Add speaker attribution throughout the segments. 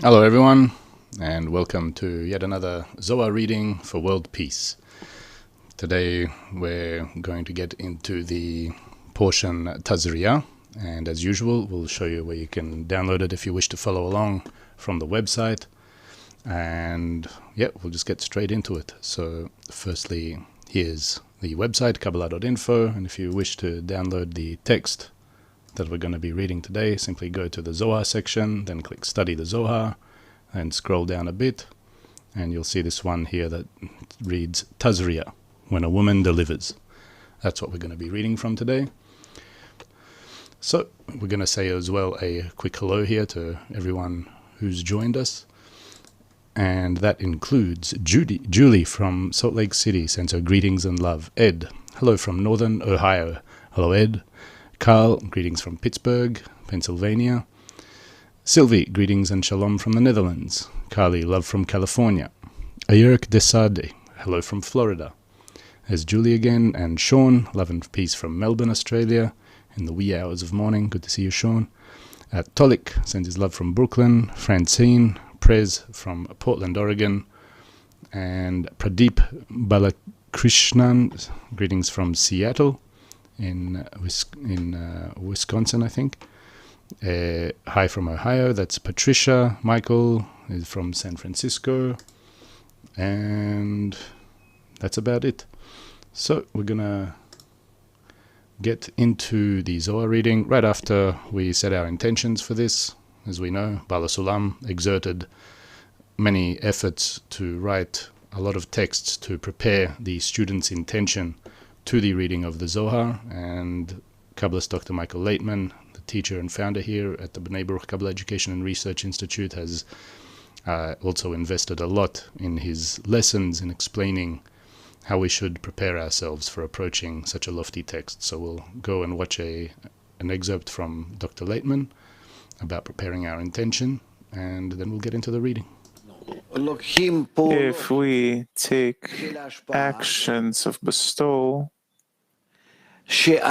Speaker 1: Hello everyone, and welcome to yet another Zohar reading for world peace. Today we're going to get into the portion Tazria, and as usual we'll show you where you can download it if you wish to follow along from the website. And yeah, we'll just get straight into it. So firstly, here's the website, Kabbalahinfo, and if you wish to download the text that we're going to be reading today, simply go to the Zohar section, then click Study the Zohar, and scroll down a bit, and you'll see this one here that reads Tazria, when a woman delivers. That's what we're going to be reading from today. So we're going to say as well a quick hello here to everyone who's joined us, and that includes Julie from Salt Lake City sends her greetings and love. Ed, hello from Northern Ohio. Hello Ed. Carl, greetings from Pittsburgh, Pennsylvania. Sylvie, greetings and shalom from the Netherlands. Carly, love from California. Ayurk Desade, hello from Florida. There's Julie again, and Sean, love and peace from Melbourne, Australia, in the wee hours of morning. Good to see you, Sean. Tolik sends his love from Brooklyn. Francine, Prez from Portland, Oregon. And Pradeep Balakrishnan, greetings from Seattle, in Wisconsin, I think. Hi from Ohio, that's Patricia. Michael is from San Francisco. And that's about it. So we're going to get into the Zohar reading right after we set our intentions for this. As we know, Bala Sulam exerted many efforts to write a lot of texts to prepare the student's intention to the reading of the Zohar, and Kabbalist Dr. Michael Laitman, the teacher and founder here at the B'nai Baruch Kabbalah Education and Research Institute, has also invested a lot in his lessons in explaining how we should prepare ourselves for approaching such a lofty text. So we'll go and watch an excerpt from Dr. Laitman about preparing our intention, and then we'll get into the reading.
Speaker 2: If we take actions of bestowal that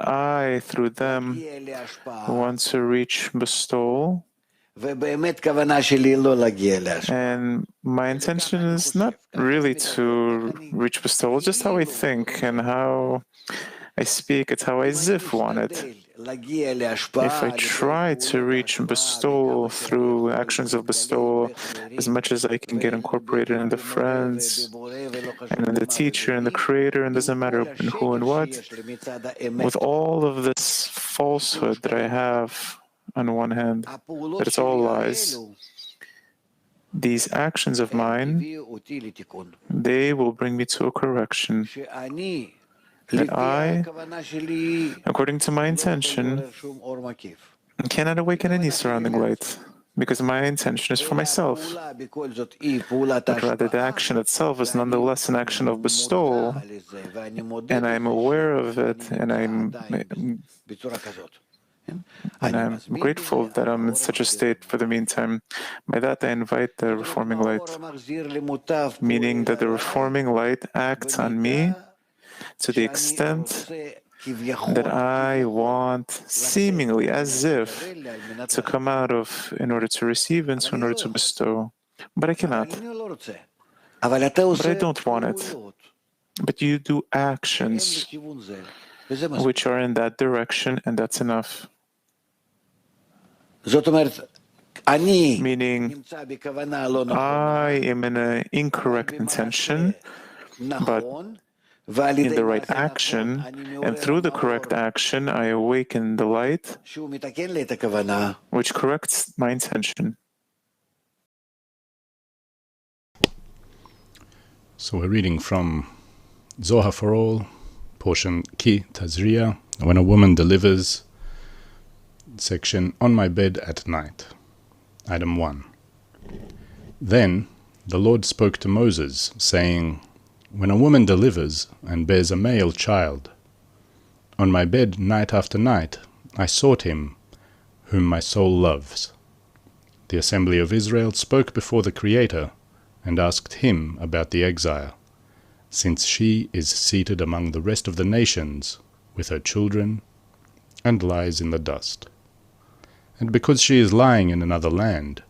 Speaker 2: I, through them, want to reach bestowal, and my intention is not really to reach bestowal, just how I think and how I speak, it's how I as if want it. If I try to reach bestowal through actions of bestowal as much as I can get incorporated in the friends and in the teacher and the creator, and doesn't matter in who and what, with all of this falsehood that I have on one hand, that it's all lies, these actions of mine, they will bring me to a correction. That I, according to my intention, cannot awaken any surrounding light, because my intention is for myself. But rather, the action itself is nonetheless an action of bestowal, and I'm aware of it, and I'm grateful that I'm in such a state for the meantime. By that, I invite the reforming light, meaning that the reforming light acts on me to the extent that I want, seemingly as if, to come out of in order to receive and in order to bestow. But I cannot. But I don't want it. But you do actions which are in that direction, and that's enough. Meaning, I am in an incorrect intention, but in the right action, and through the correct action, I awaken the light, which corrects my intention.
Speaker 1: So we're reading from Zohar for All, portion Ki Tazria, when a woman delivers, section On My Bed at Night. Item 1. Then the Lord spoke to Moses, saying, when a woman delivers and bears a male child, on my bed night after night I sought him whom my soul loves. The assembly of Israel spoke before the Creator and asked him about the exile, since she is seated among the rest of the nations with her children and lies in the dust. and because she is lying in another land,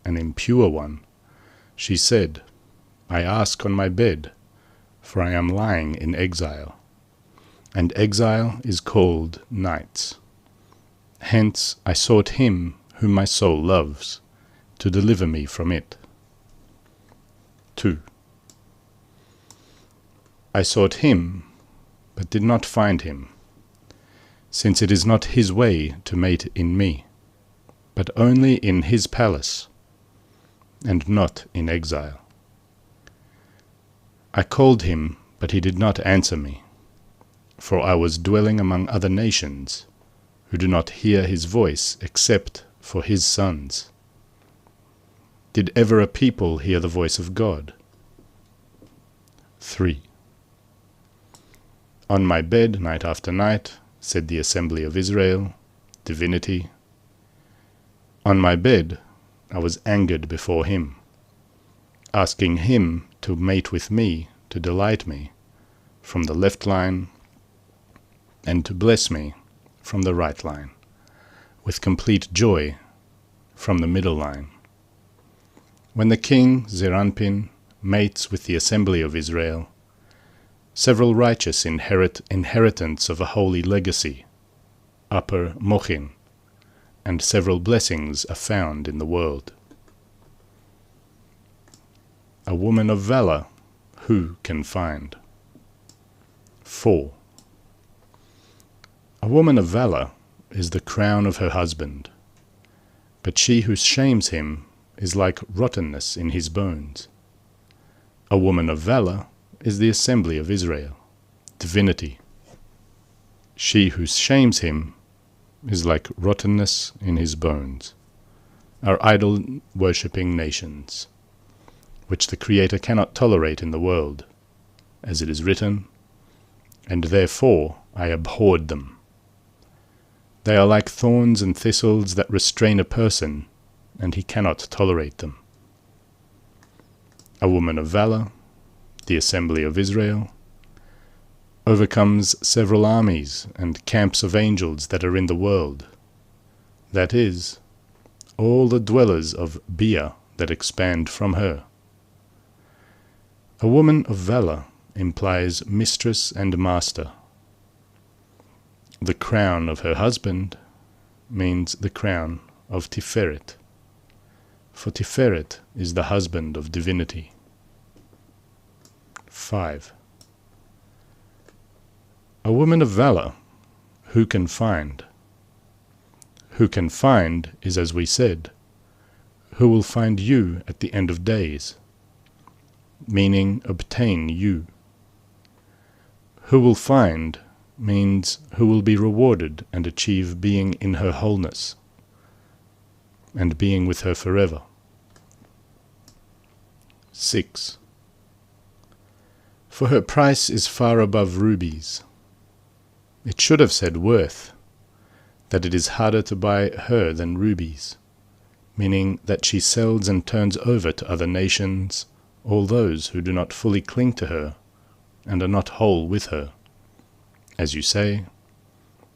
Speaker 1: an impure one, she said, I ask on my bed, for I am lying in exile. And exile is called nights. Hence I sought him whom my soul loves, to deliver me from it. 2. I sought him, but did not find him, since it is not his way to mate in me, but only in his palace, and not in exile. I called him, but he did not answer me, for I was dwelling among other nations, who do not hear his voice except for his sons. Did ever a people hear the voice of God? 3. On my bed, night after night, said the assembly of Israel, divinity. On my bed, I was angered before him, asking him to mate with me, to delight me, from the left line, and to bless me from the right line, with complete joy from the middle line. When the king, Zeranpin, mates with the assembly of Israel, several righteous inheritance of a holy legacy, upper mochin, and several blessings are found in the world. A woman of valor, who can find? 4. A woman of valor is the crown of her husband, but she who shames him is like rottenness in his bones. A woman of valor is the assembly of Israel, divinity. She who shames him is like rottenness in his bones, are idol-worshipping nations, which the Creator cannot tolerate in the world, as it is written, and therefore I abhorred them. They are like thorns and thistles that restrain a person, and he cannot tolerate them. A woman of valor, the assembly of Israel, overcomes several armies and camps of angels that are in the world, that is, all the dwellers of Bia that expand from her. A woman of valor implies mistress and master. The crown of her husband means the crown of Tiferet, for Tiferet is the husband of divinity. 5. A woman of valor, who can find? Who can find is, as we said, who will find you at the end of days, meaning obtain you. Who will find means who will be rewarded and achieve being in her wholeness, and being with her forever. 6. For her price is far above rubies. It should have said worth, that it is harder to buy her than rubies, meaning that she sells and turns over to other nations all those who do not fully cling to her and are not whole with her. As you say,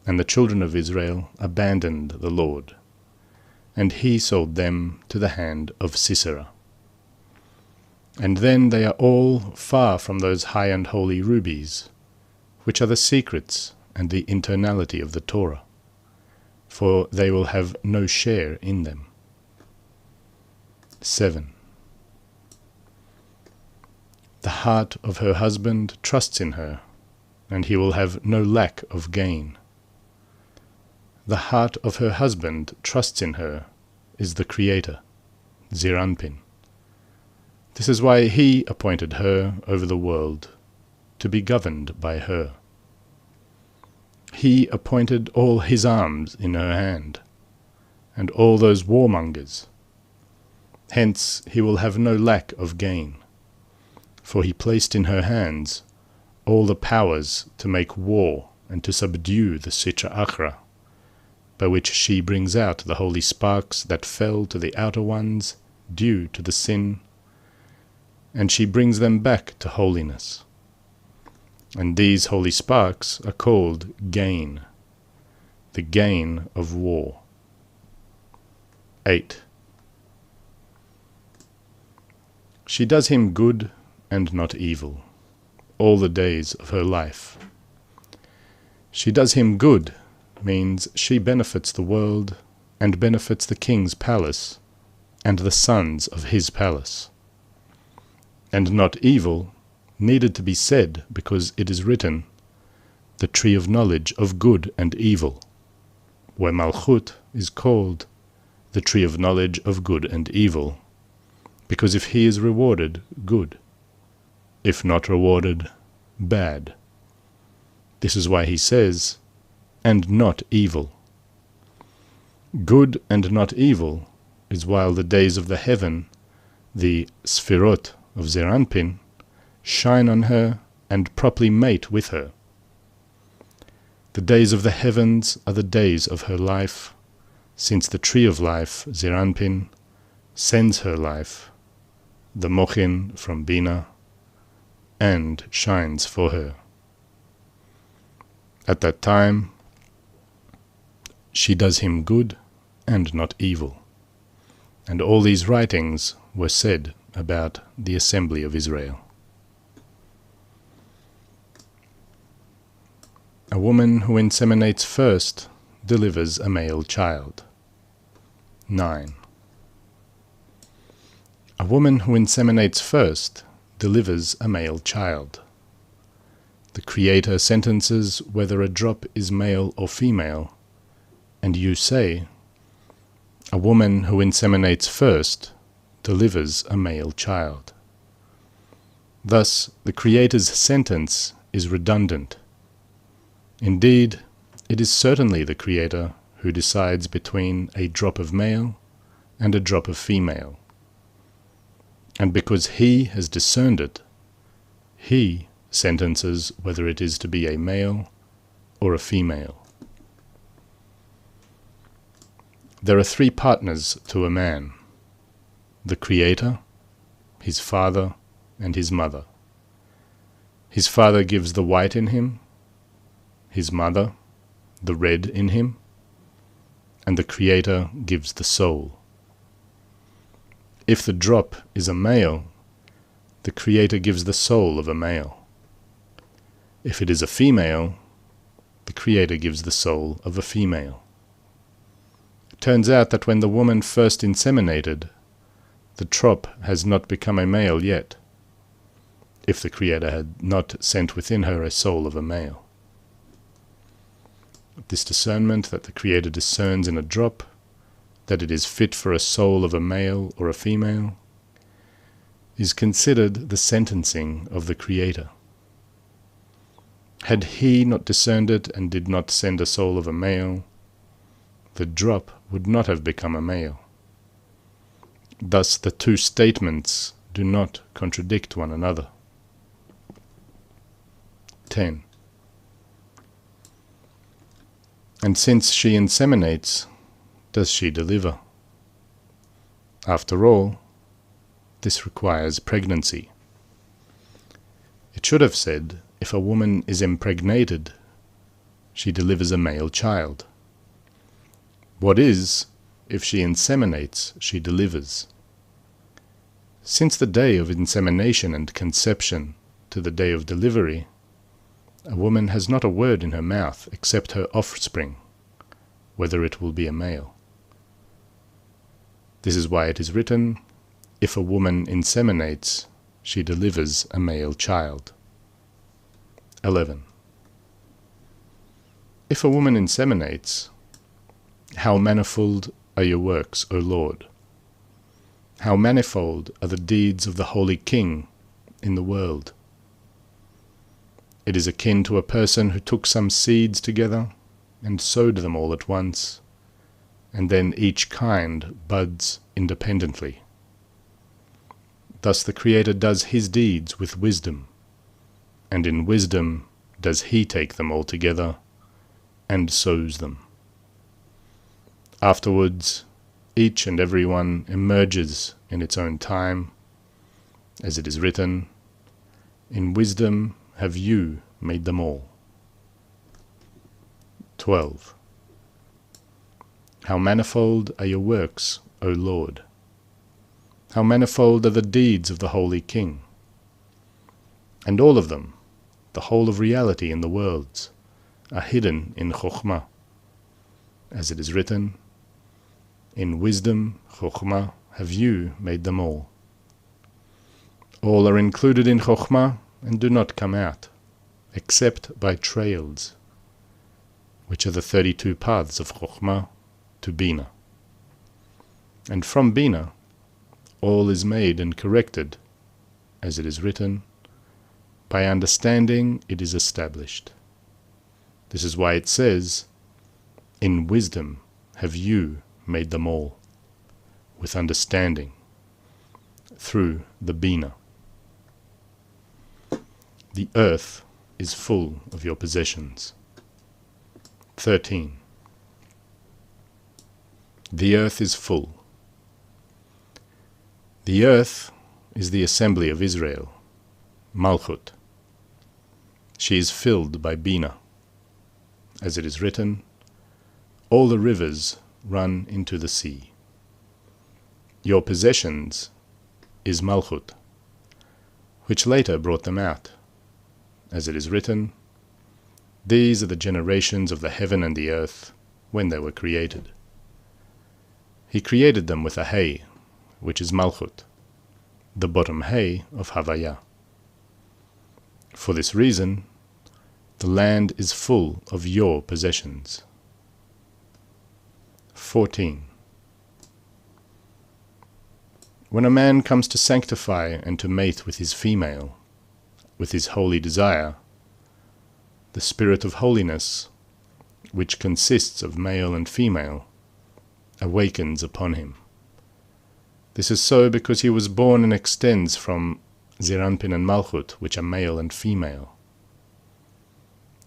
Speaker 1: and the children of Israel abandoned the Lord, and he sold them to the hand of Sisera. And then they are all far from those high and holy rubies, which are the secrets and the internality of the Torah, for they will have no share in them. 7. The heart of her husband trusts in her, and he will have no lack of gain. The heart of her husband trusts in her is the Creator, Zeranpin. This is why he appointed her over the world, to be governed by her. He appointed all his arms in her hand, and all those warmongers. Hence he will have no lack of gain, for he placed in her hands all the powers to make war and to subdue the Sitra Achra, by which she brings out the holy sparks that fell to the outer ones due to the sin, and she brings them back to holiness. And these holy sparks are called gain, the gain of war. 8. She does him good and not evil, all the days of her life. She does him good means she benefits the world and benefits the king's palace and the sons of his palace. And not evil needed to be said because it is written, the tree of knowledge of good and evil, where Malchut is called the tree of knowledge of good and evil, because if he is rewarded, good; if not rewarded, bad. This is why he says, and not evil. Good and not evil is while the days of the heaven, the Sfirot of Zeranpin, shine on her and properly mate with her. The days of the heavens are the days of her life, since the tree of life, Zeranpin, sends her life, the Mochin from Bina, and shines for her. At that time, she does him good and not evil. And all these writings were said about the assembly of Israel. A woman who inseminates first delivers a male child. 9. A woman who inseminates first delivers a male child. The Creator sentences whether a drop is male or female, and you say, a woman who inseminates first delivers a male child. Thus, the Creator's sentence is redundant. Indeed, it is certainly the Creator who decides between a drop of male and a drop of female. And because he has discerned it, he sentences whether it is to be a male or a female. There are 3 partners to a man: the Creator, his father, and his mother. His father gives the white in him, his mother the red in him, and the Creator gives the soul. If the drop is a male, the Creator gives the soul of a male. If it is a female, the Creator gives the soul of a female. It turns out that when the woman first inseminated, the trop has not become a male yet, if the Creator had not sent within her a soul of a male. This discernment that the Creator discerns in a drop, that it is fit for a soul of a male or a female, is considered the sentencing of the Creator. Had he not discerned it and did not send a soul of a male, the drop would not have become a male. Thus the 2 statements do not contradict one another. 10. And since she inseminates, does she deliver? After all, this requires pregnancy. It should have said, if a woman is impregnated, she delivers a male child. What is, if she inseminates, she delivers? Since the day of insemination and conception to the day of delivery, a woman has not a word in her mouth except her offspring, whether it will be a male. This is why it is written, if a woman inseminates, she delivers a male child. 11. If a woman inseminates, how manifold are your works, O Lord? How manifold are the deeds of the Holy King in the world? It is akin to a person who took some seeds together and sowed them all at once, and then each kind buds independently. Thus the Creator does his deeds with wisdom, and in wisdom does he take them all together and sows them. Afterwards, each and every one emerges in its own time, as it is written, in wisdom have you made them all. 12. How manifold are your works, O Lord. How manifold are the deeds of the Holy King. And all of them, the whole of reality in the worlds, are hidden in Chokhmah. As it is written, in wisdom, Chokhmah, have you made them all. All are included in Chokhmah and do not come out, except by trails, which are the 32 paths of Chokhmah to Bina. And from Bina, all is made and corrected, as it is written, by understanding it is established. This is why it says, in wisdom have you made them all, with understanding, through the Bina. The earth is full of your possessions. 13. The earth is full. The earth is the assembly of Israel, Malchut. She is filled by Bina. As it is written, all the rivers run into the sea. Your possessions is Malchut, which later brought them out. As it is written, these are the generations of the heaven and the earth when they were created. He created them with a hay, which is Malchut, the bottom hay of Havaya. For this reason, the land is full of your possessions. 14. When a man comes to sanctify and to mate with his female, with his holy desire, the spirit of holiness, which consists of male and female, awakens upon him. This is so because he was born and extends from Ziranpin and Malchut, which are male and female.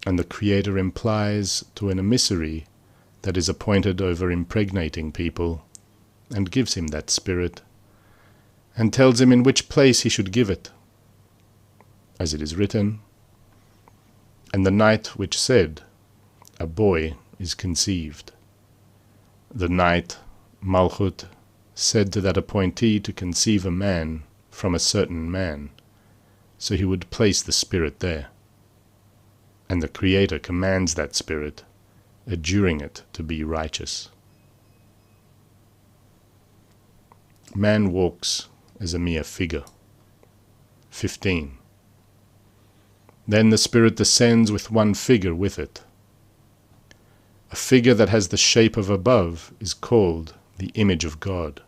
Speaker 1: And the Creator implies to an emissary that is appointed over impregnating people, and gives him that spirit, and tells him in which place he should give it. As it is written, and the night which said, a boy is conceived. The night, Malchut, said to that appointee to conceive a man from a certain man, so he would place the spirit there. And the Creator commands that spirit, adjuring it to be righteous. Man walks as a mere figure. 15. Then the spirit descends with one figure with it. A figure that has the shape of above is called the image of God.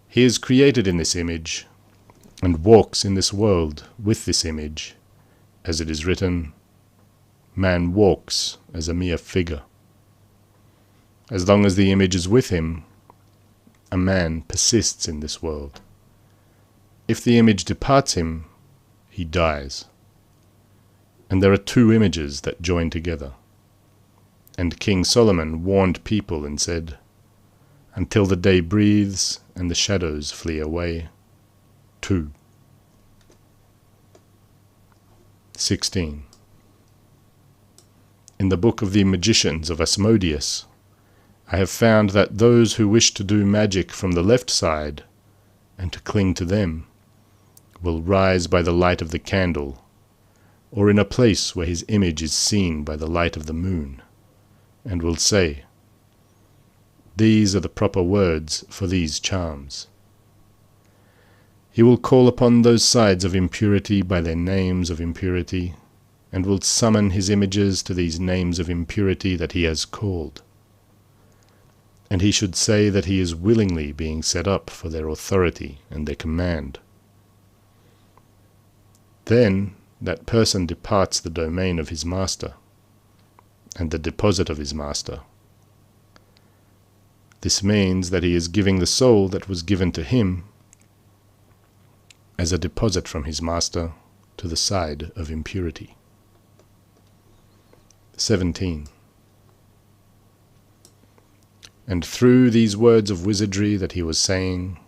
Speaker 1: He is created in this image, and walks in this world with this image, as it is written, man walks as a mere figure. As long as the image is with him, a man persists in this world. If the image departs him, he dies. And there are two images that join together. And King Solomon warned people and said, until the day breathes and the shadows flee away, 2. 16. In the Book of the Magicians of Asmodeus, I have found that those who wish to do magic from the left side, and to cling to them, will rise by the light of the candle, or in a place where his image is seen by the light of the moon, and will say, these are the proper words for these charms. He will call upon those sides of impurity by their names of impurity, and will summon his images to these names of impurity that he has called. And he should say that he is willingly being set up for their authority and their command. Then that person departs the domain of his master, and the deposit of his master. This means that he is giving the soul that was given to him as a deposit from his master to the side of impurity. 17. And through these words of wizardry that he was saying,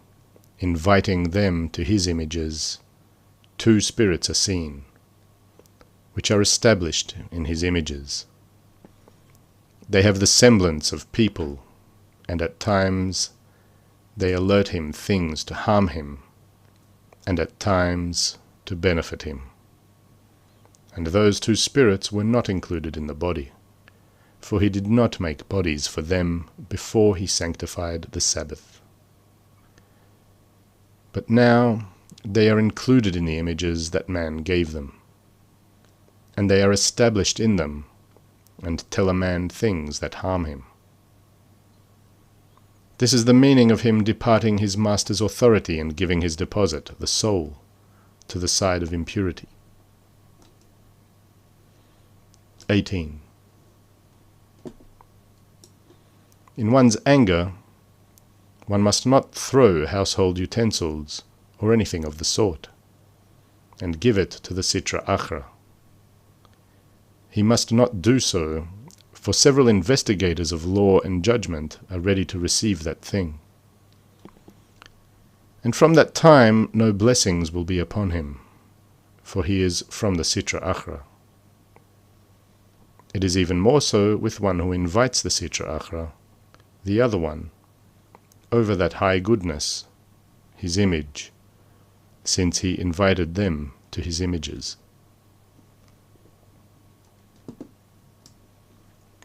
Speaker 1: inviting them to his images, two spirits are seen, which are established in his images. They have the semblance of people, and at times they alert him things to harm him, and at times to benefit him. And those two spirits were not included in the body, for he did not make bodies for them before he sanctified the Sabbath. But now they are included in the images that man gave them, and they are established in them, and tell a man things that harm him. This is the meaning of him departing his master's authority and giving his deposit, the soul, to the side of impurity. 18. In one's anger, one must not throw household utensils or anything of the sort, and give it to the Sitra Achra. He must not do so, for several investigators of law and judgment are ready to receive that thing. And from that time no blessings will be upon him, for he is from the Sitra Achra. It is even more so with one who invites the Sitra Achra, the other one, over that high goodness, his image, since he invited them to his images.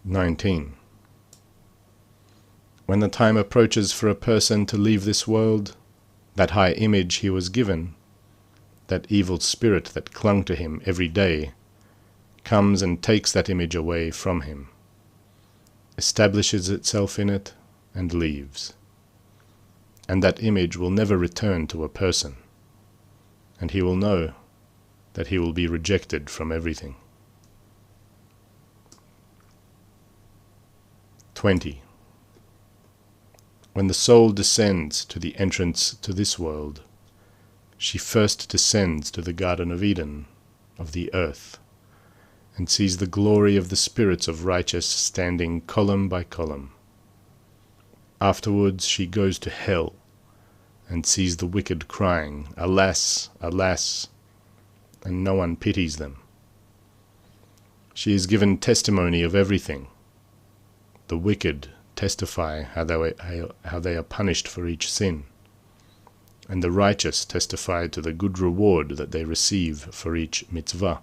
Speaker 1: 19. When the time approaches for a person to leave this world, that high image he was given, that evil spirit that clung to him every day, comes and takes that image away from him, establishes itself in it, and leaves. And that image will never return to a person, and he will know that he will be rejected from everything. 20. When the soul descends to the entrance to this world, she first descends to the Garden of Eden, of the earth, and sees the glory of the spirits of righteous standing column by column. Afterwards she goes to hell, and sees the wicked crying, "Alas, alas," and no one pities them. She is given testimony of everything. The wicked testify how they are punished for each sin, and the righteous testify to the good reward that they receive for each mitzvah.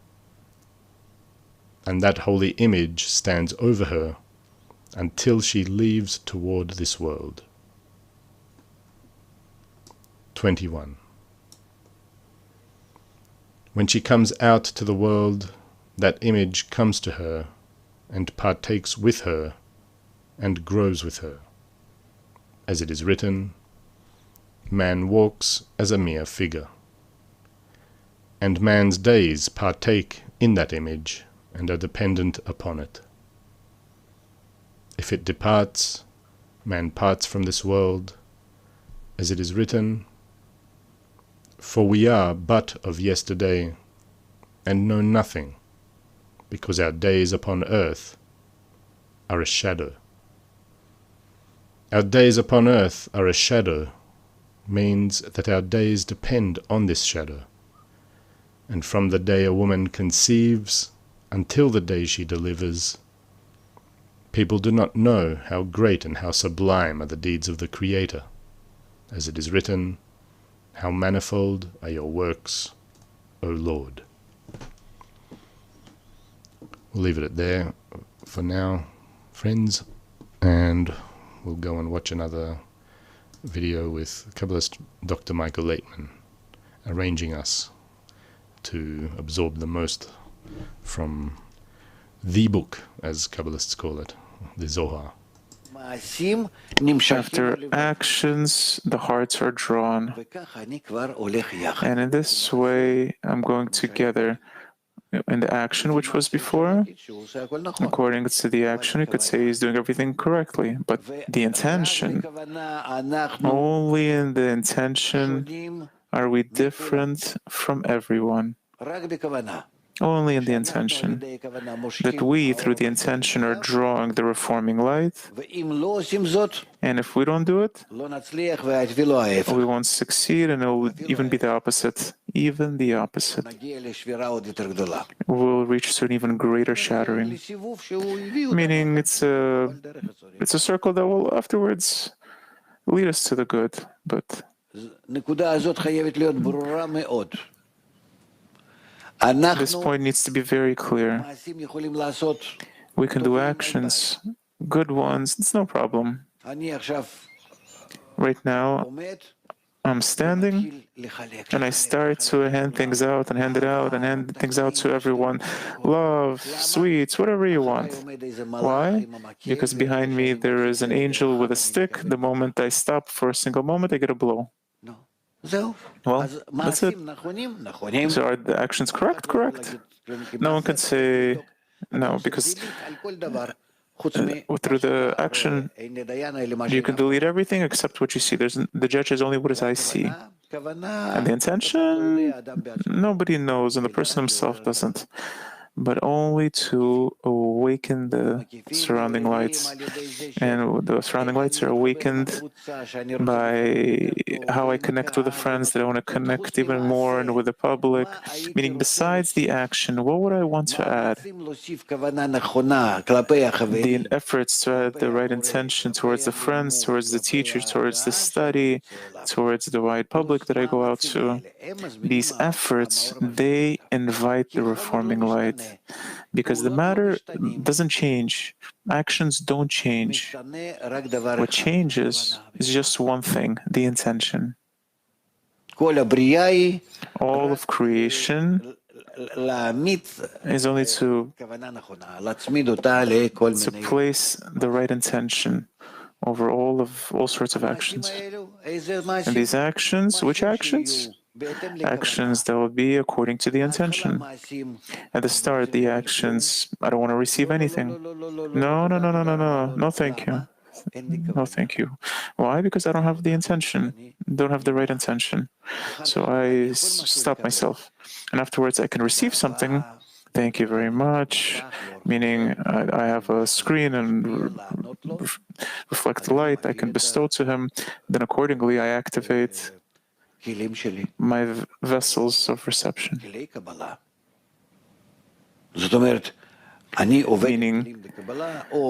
Speaker 1: And that holy image stands over her until she leaves toward this world. 21. When she comes out to the world, that image comes to her and partakes with her and grows with her. As it is written, man walks as a mere figure. And man's days partake in that image and are dependent upon it. If it departs, man parts from this world, as it is written, for we are but of yesterday, and know nothing, because our days upon earth are a shadow. Our days upon earth are a shadow means that our days depend on this shadow, and from the day a woman conceives until the day she delivers, people do not know how great and how sublime are the deeds of the Creator, as it is written, how manifold are your works, O Lord. We'll leave it at there for now, friends, and we'll go and watch another video with Kabbalist Dr. Michael Laitman, arranging us to absorb the most from the book, as Kabbalists call it, the Zohar.
Speaker 2: After actions, the hearts are drawn. And in this way, I'm going together in the action which was before. According to the action, you could say he's doing everything correctly. But the intention, only in the intention are we different from everyone. Only in the intention, that we, through the intention, are drawing the reforming light, and if we don't do it, we won't succeed, and it will even be the opposite, even the opposite. We'll reach to an even greater shattering, meaning it's a circle that will afterwards lead us to the good, but this point needs to be very clear. We can do actions, good ones, it's no problem. Right now, I'm standing and I start to hand things out and hand it out and hand things out to everyone. Love, sweets, whatever you want. Why? Because behind me there is an angel with a stick. The moment I stop for a single moment, I get a blow. Well, that's it. So are the actions correct? Correct. No one can say no, because through the action, you can delete everything except what you see. The judge is only what is I see. And the intention, nobody knows, and the person himself doesn't. But only to awaken the surrounding lights. And the surrounding lights are awakened by how I connect with the friends that I want to connect even more and with the public. Meaning, besides the action, what would I want to add? The efforts to add the right intention towards the friends, towards the teacher, towards the study, towards the wide public that I go out to. These efforts, they invite the reforming light. Because the matter doesn't change. Actions don't change. What changes is just one thing, the intention. All of creation is only to place the right intention over all sorts of actions. And these actions, which actions? Actions that will be according to the intention. At the start, the actions, I don't want to receive anything. No, thank you. No, thank you. Why? Because I don't have the intention, don't have the right intention. So I stop myself. And afterwards, I can receive something. Thank you very much. Meaning, I have a screen and reflect the light. I can bestow to him. Then accordingly, I activate my vessels of reception. Meaning,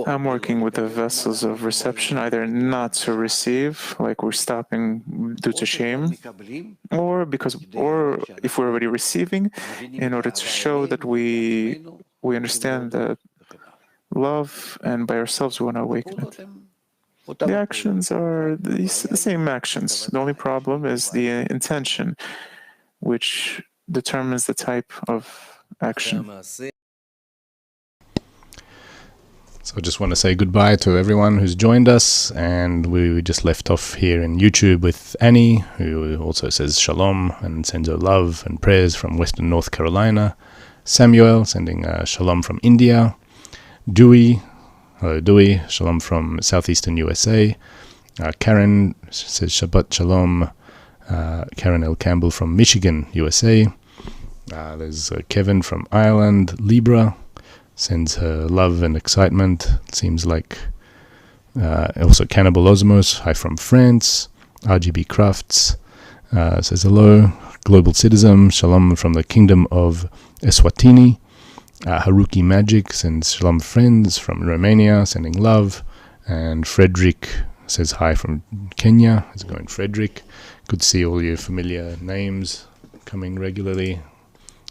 Speaker 2: I'm working with the vessels of reception, either not to receive, like we're stopping due to shame, or if we're already receiving, in order to show that we understand that love, and by ourselves we want to awaken it. The actions are the same actions. The only problem is the intention, which determines the type of action.
Speaker 1: So I just want to say goodbye to everyone who's joined us, and we just left off here in YouTube with Annie, who also says shalom and sends her love and prayers from Western North Carolina. Samuel sending shalom from India. Dewey, hello Dewey, shalom from southeastern USA. Karen says Shabbat Shalom. Karen L. Campbell from Michigan, USA. There's Kevin from Ireland. Libra sends her love and excitement. Seems like also Cannibal Osmos, hi from France. RGB Crafts says hello. Global Citizen, shalom from the Kingdom of Eswatini. Haruki Magic sends shalom friends from Romania, sending love. And Frederick says hi from Kenya. How's it going, Frederick? Good to see all your familiar names coming regularly.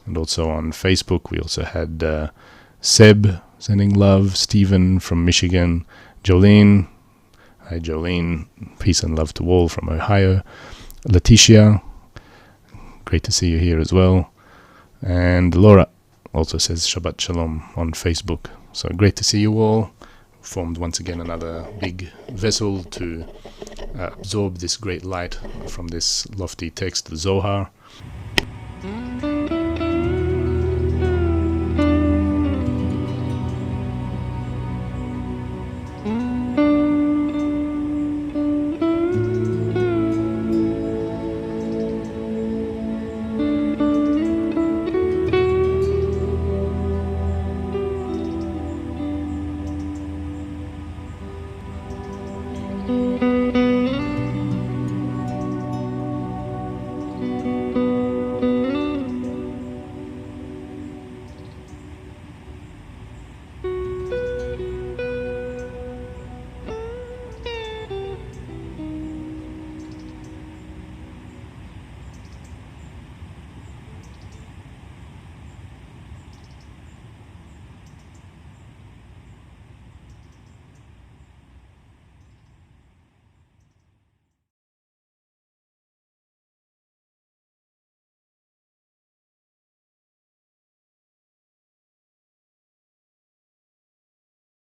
Speaker 1: And also on Facebook, we also had Seb sending love. Stephen from Michigan. Jolene. Hi, Jolene. Peace and love to all from Ohio. Letitia. Great to see you here as well. And Laura also says Shabbat Shalom on Facebook. So great to see you all. Formed once again another big vessel to absorb this great light from this lofty text, the Zohar.